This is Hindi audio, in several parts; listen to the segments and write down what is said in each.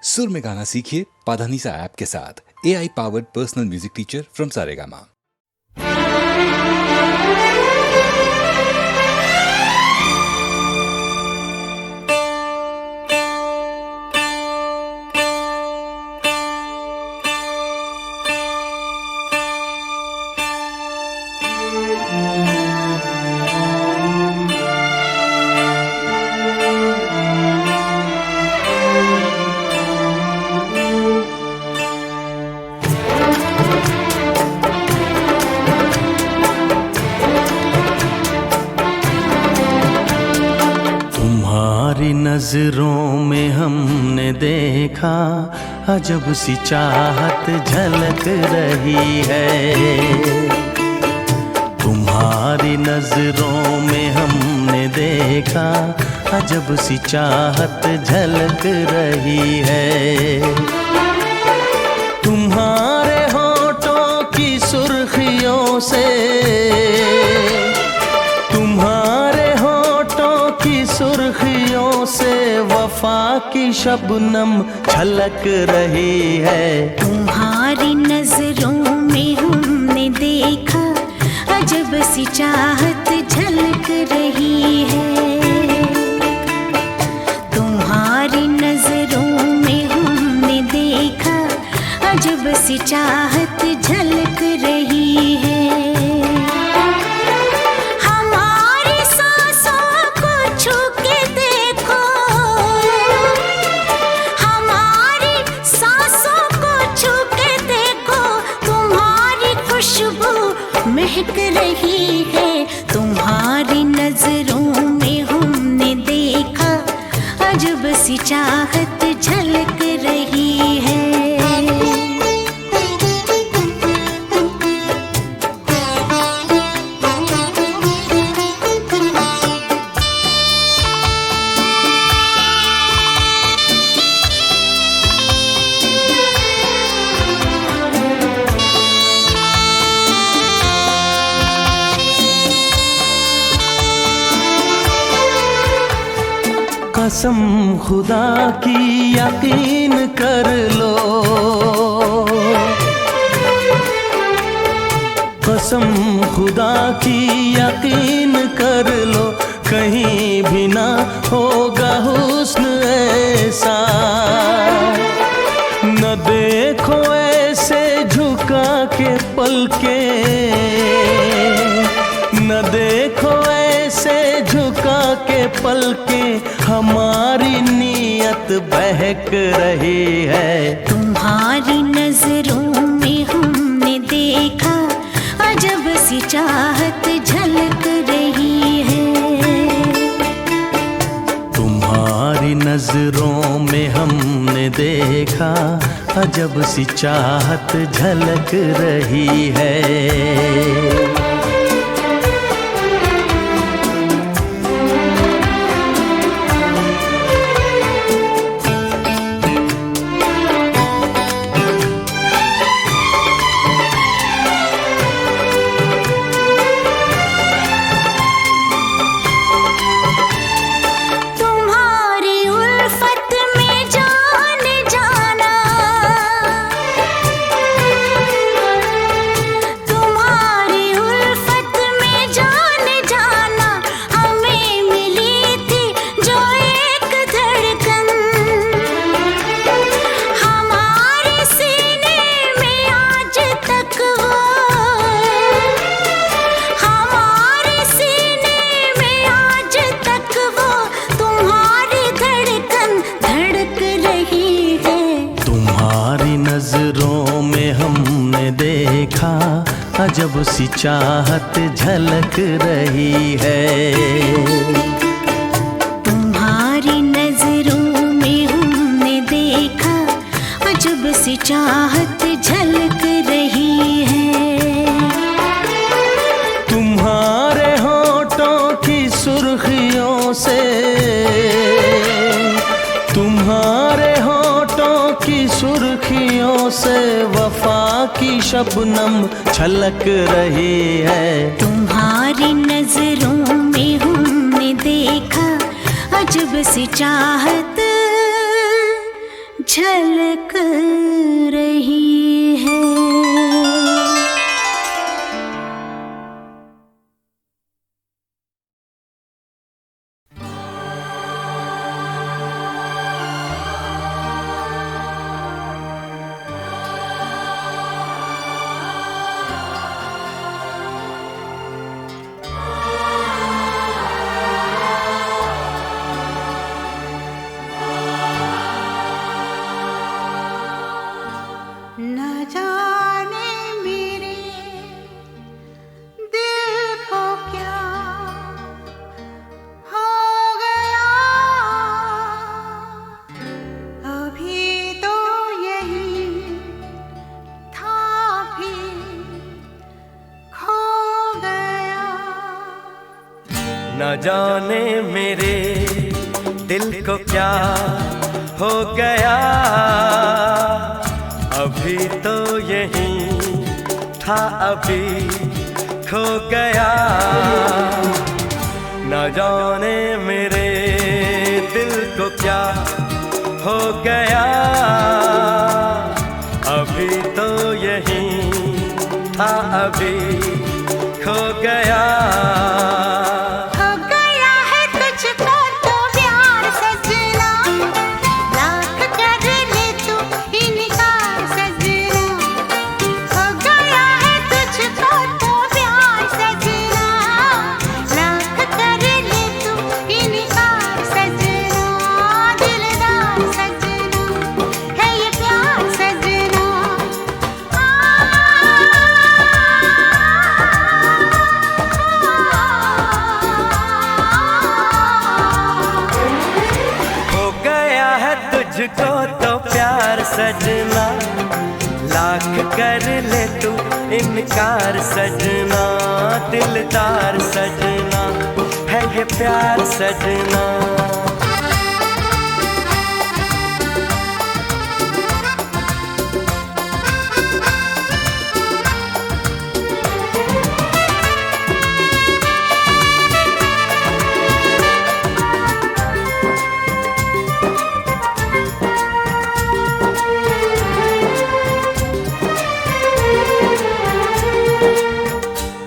सुर में गाना सीखिए पाधानीसा ऐप के साथ। AI powered personal music teacher from Saregama. नजरों में हमने देखा अजब सी चाहत झलक रही है। तुम्हारी नजरों में हमने देखा अजब सी चाहत झलक रही है। तुम्हारे होठों की सुर्खियों से, तुम्हारे होठों की सुर्खियों से वफा की शबनम छलक रही है। तुम्हारी नजरों में हमने देखा अजब सी चाहत झलक रही है। तुम्हारी नजरों में हमने देखा अजब सी चाहत झलक रही है। महक रही है। तुम्हारी नजरों में हमने देखा अजब सी चाहत झलक रही है। कसम खुदा की यकीन कर लो, कसम खुदा की यकीन कर लो, कहीं भी ना होगा हुस्न ऐसा। न देखो ऐसे झुका के पलके, न देखो ऐसे झुका के पलके, हमारी नीयत बहक रही है। तुम्हारी नजरों में हमने देखा अजब सी चाहत झलक रही है। तुम्हारी नजरों में हमने देखा अजब सी चाहत झलक रही है। नजरों में हमने देखा अजब सी चाहत झलक रही है। तुम्हारी नजरों में हमने देखा अजब सी चाहत झलक रही है। तुम्हारे होठों की सुर्खियों से, तुम्हारे होठों की सुर्खियों से वफा की शबनम छलक रही है। तुम्हारी नजरों में हमने देखा अजब सी चाहत झलक रही है। न जाने मेरे दिल को क्या हो गया, अभी तो यही था भी खो गया। न जाने मेरे दिल को क्या हो गया, अभी तो यही था अभी खो गया। न जाने मेरे दिल को क्या हो गया, अभी तो यही था अभी खो गया। तुझको तो प्यार सजना, लाख कर ले तू इनकार सजना, दिलदार सजना है ये प्यार सजना।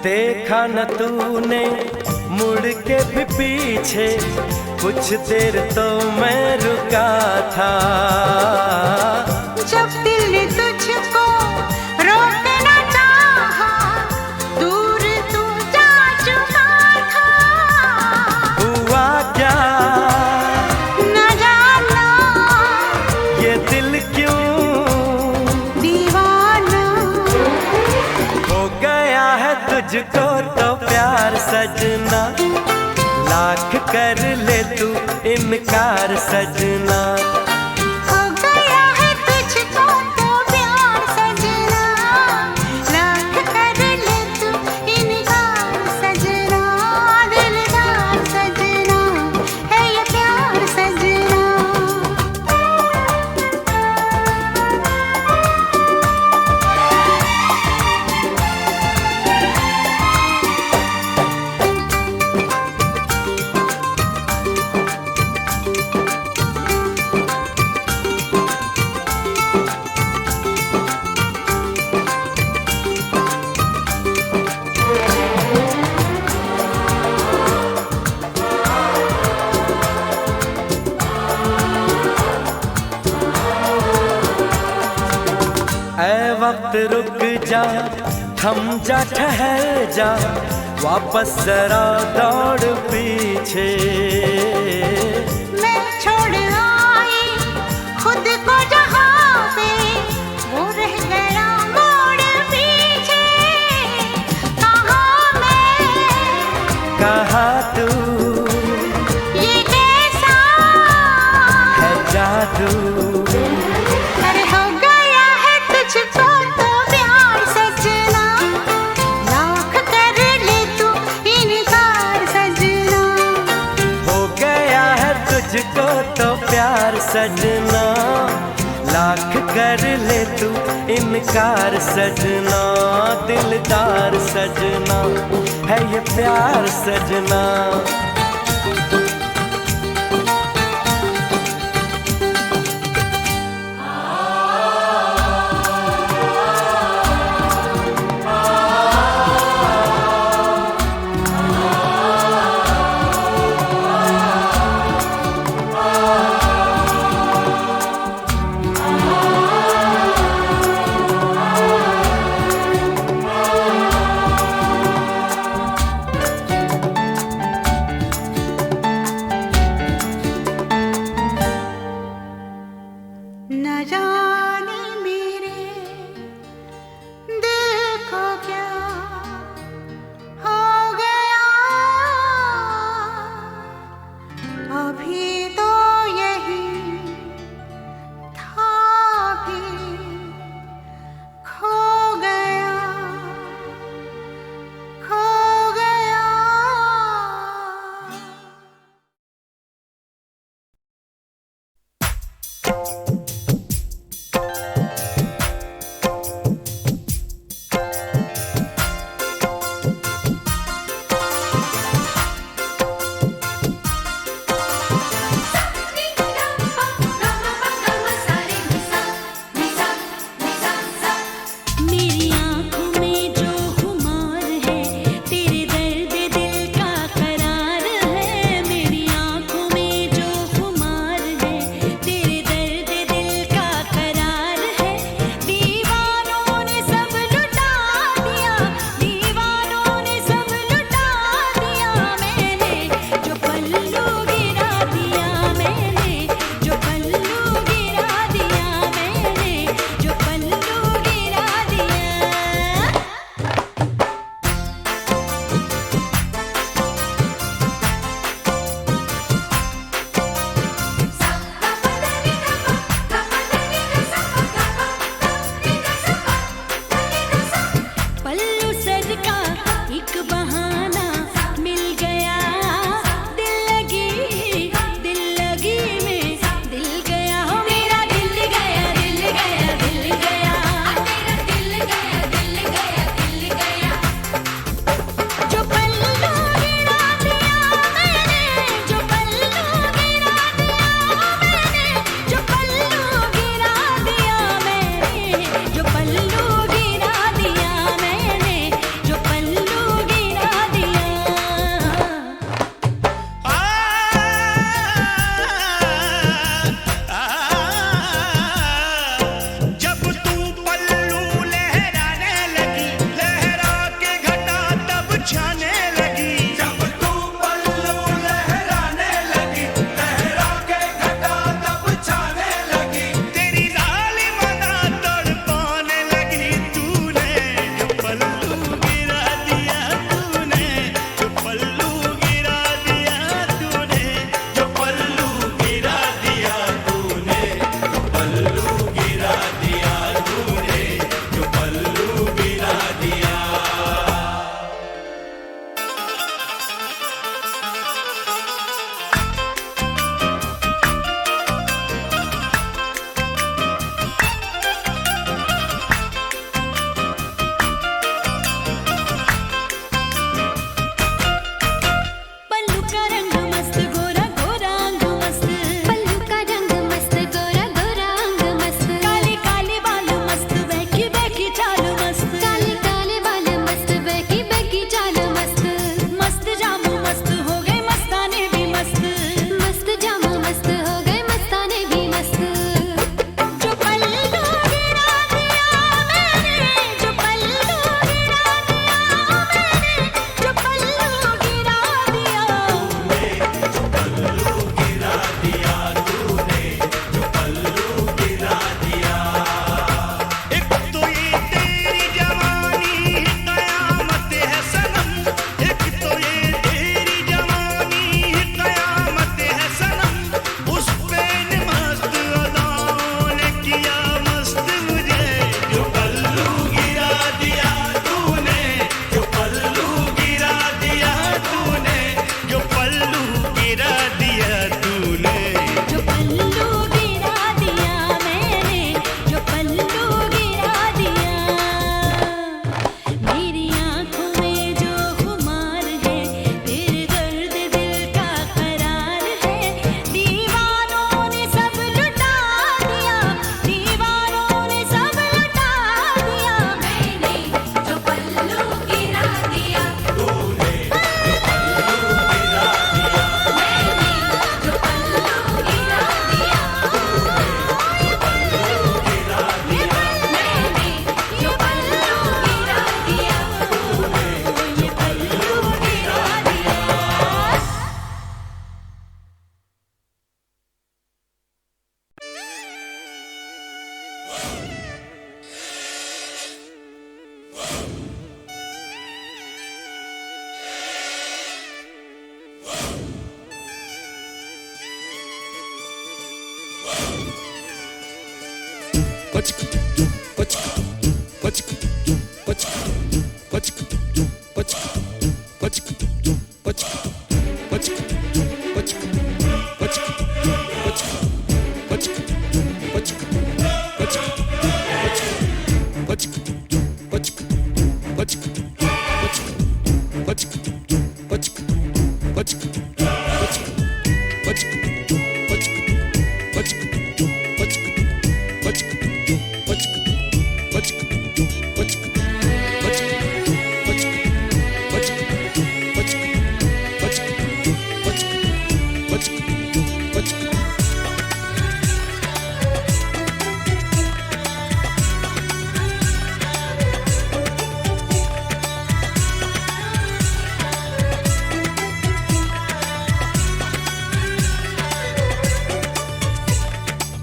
देखा न तूने मुड़ के भी पीछे, कुछ देर तो मैं रुका था। जब दिल ने तुझको रोकना चाहा, दूर तू जा चुका था। हुआ क्या न जाना, ये दिल क्यों दीवाना हो गया है तुझको तो प्यार सजना, लाख कर ले तू इनकार सजना। हो गया है तुझको तो प्यार सजना, लाख कर ले तू इनकार सजना, दिलदार सजना है ये प्यार सजना। ऐ वक्त रुक जा, थम जा, ठहर जा, वापस जरा दौड़ पीछे। मैं छोड़ आई खुद को जहाँ पे, वो रह गया मोड़ पीछे। कहाँ मैं, कहाँ तू, ये कैसा है जादू। अरे हो गया है तुझको तो प्यार सजना, लाख कर ले तू इनकार सजना। हो गया है तुझको तो प्यार सजना, लाख कर ले तू इनकार सजना, दिलदार सजना है ये प्यार सजना। न जाने मेरे दिल को क्या हो गया, अभी तो यही था भी खो गया, खो गया।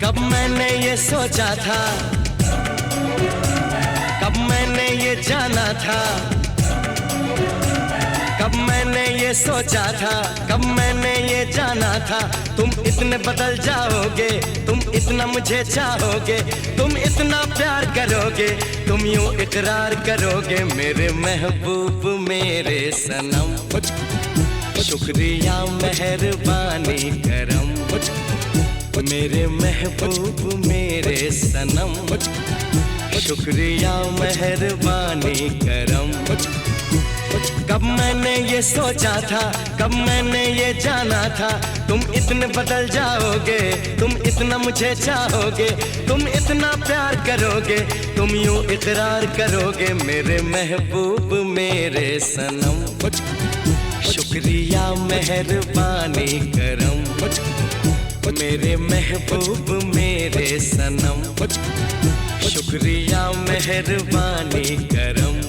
कब मैंने ये सोचा था, कब मैंने ये जाना था, कब मैंने ये सोचा था, कब मैंने ये जाना था। तुम इतने बदल जाओगे, तुम इतना मुझे चाहोगे, तुम इतना प्यार करोगे, तुम यूं इकरार करोगे मेरे महबूब मेरे सनम। शुक्रिया मेहरबानी करम मेरे महबूब मेरे सनम। शुक्रिया मेहरबानी करम। कब मैंने ये सोचा था, कब मैंने ये जाना था, तुम इतने बदल जाओगे, तुम इतना मुझे चाहोगे, तुम इतना प्यार करोगे, तुम यूं इकरार करोगे मेरे महबूब मेरे सनम। शुक्रिया मेहरबानी करम मेरे महबूब मेरे सनम। शुक्रिया मेहरबानी करम।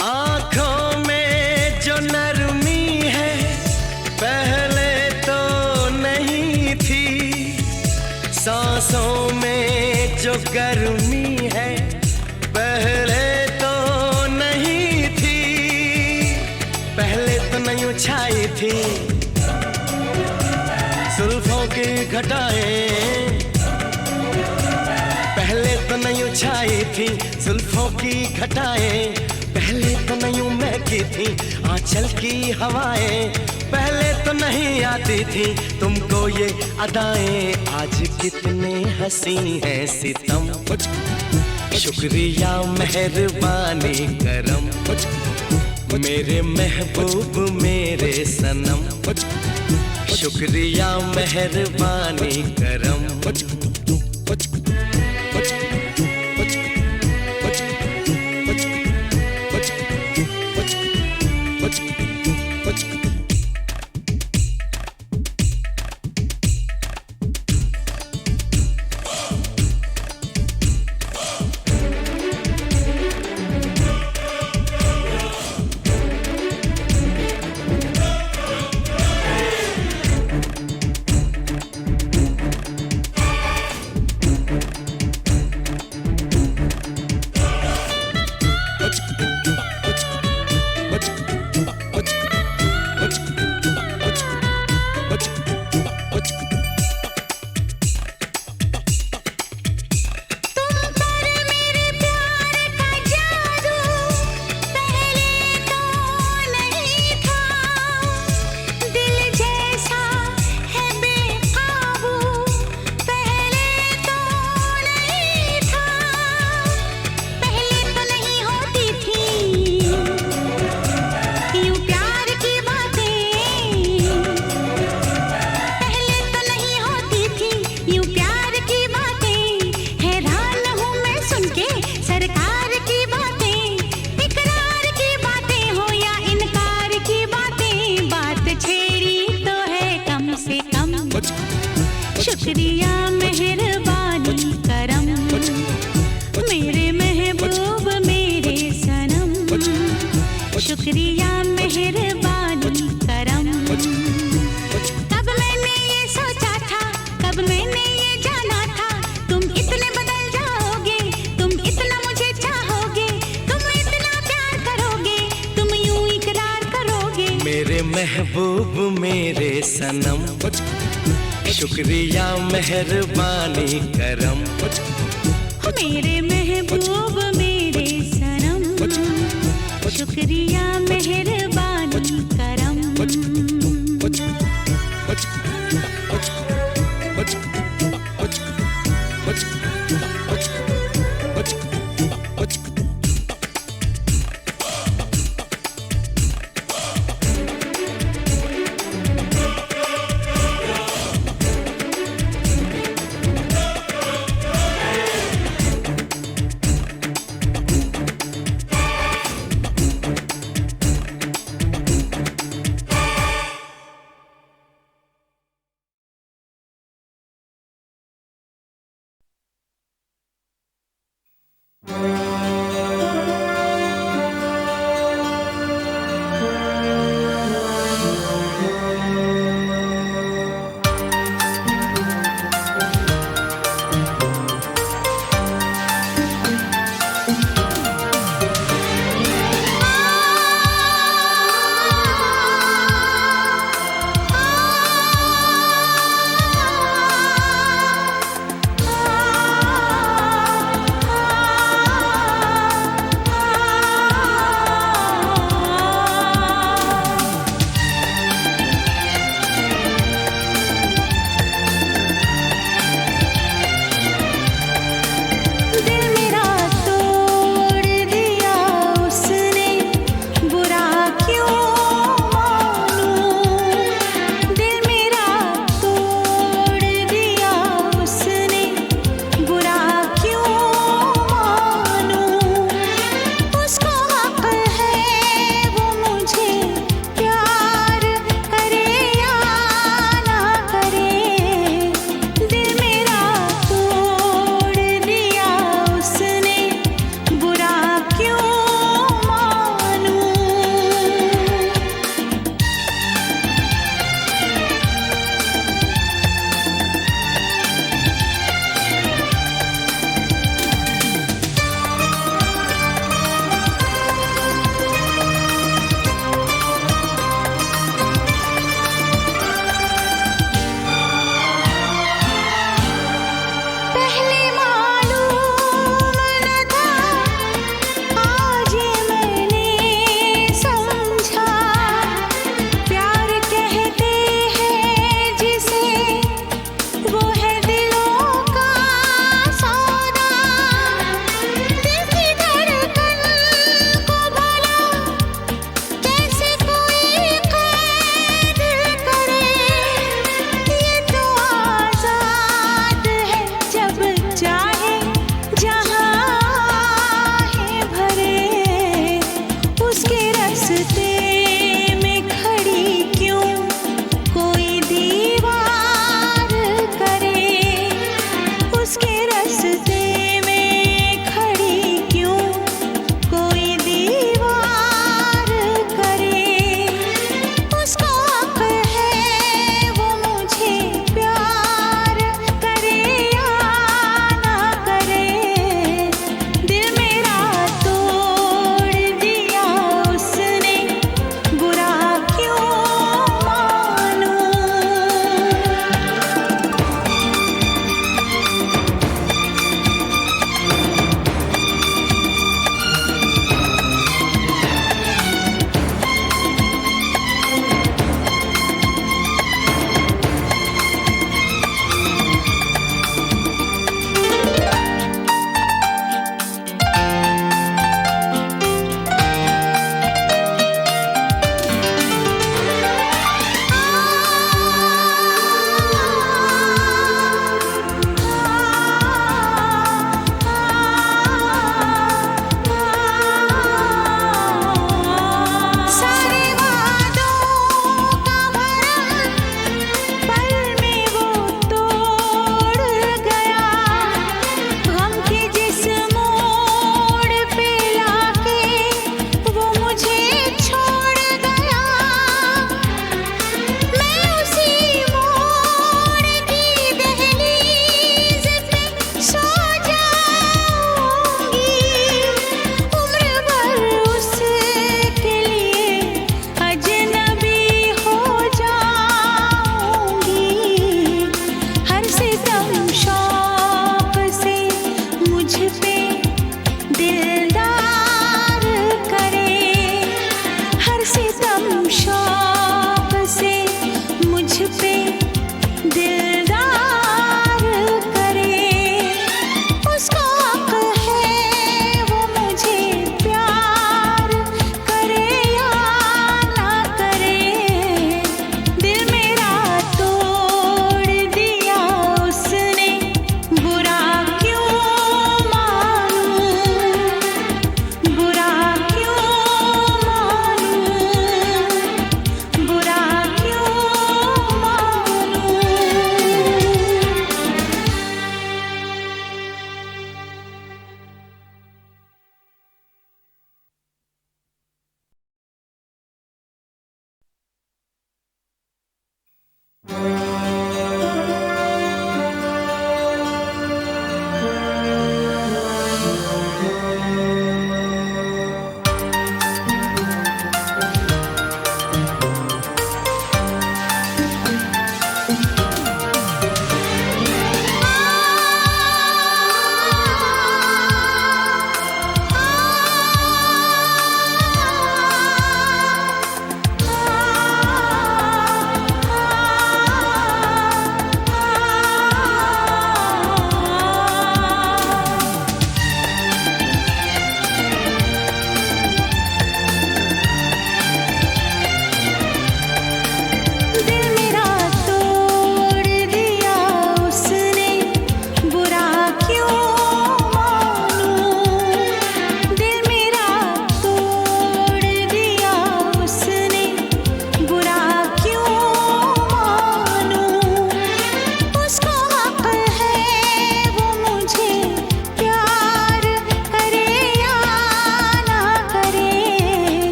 आँखों में जो नरमी है पहले तो नहीं थी, सांसों में जो गर्मी है पहले तो नहीं थी, पहले तो नहीं छाई थी जुल्फों की घटाएं, पहले तो नहीं छाई थी जुल्फों की घटाएं, पहले तो नहीं महकी थी आंचल की हवाएं, पहले तो नहीं आती थी तुमको ये अदाएं, आज कितने हंसी हैं सितम। शुक्रिया मेहरबानी करम मेरे महबूब मेरे सनम। शुक्रिया मेहरबानी करम। सुन के सरकार की बातें, इकरार की बातें हो या इनकार की बातें, बात छेड़ी तो है कम से कम। शुक्रिया मेहरबानी करम, मेरे महबूब मेरे सनम। शुक्रिया मेहरबानी करम। कब मैंने ये सोचा था, कब मैंने ये जाना था, तुम इतने बदल जाओगे, तुम इतना मुझे चाहोगे, तुम इतना प्यार करोगे, तुम यूं इकरार करोगे। मेरे महबूब मेरे सनम, शुक्रिया मेहरबानी करम। मेरे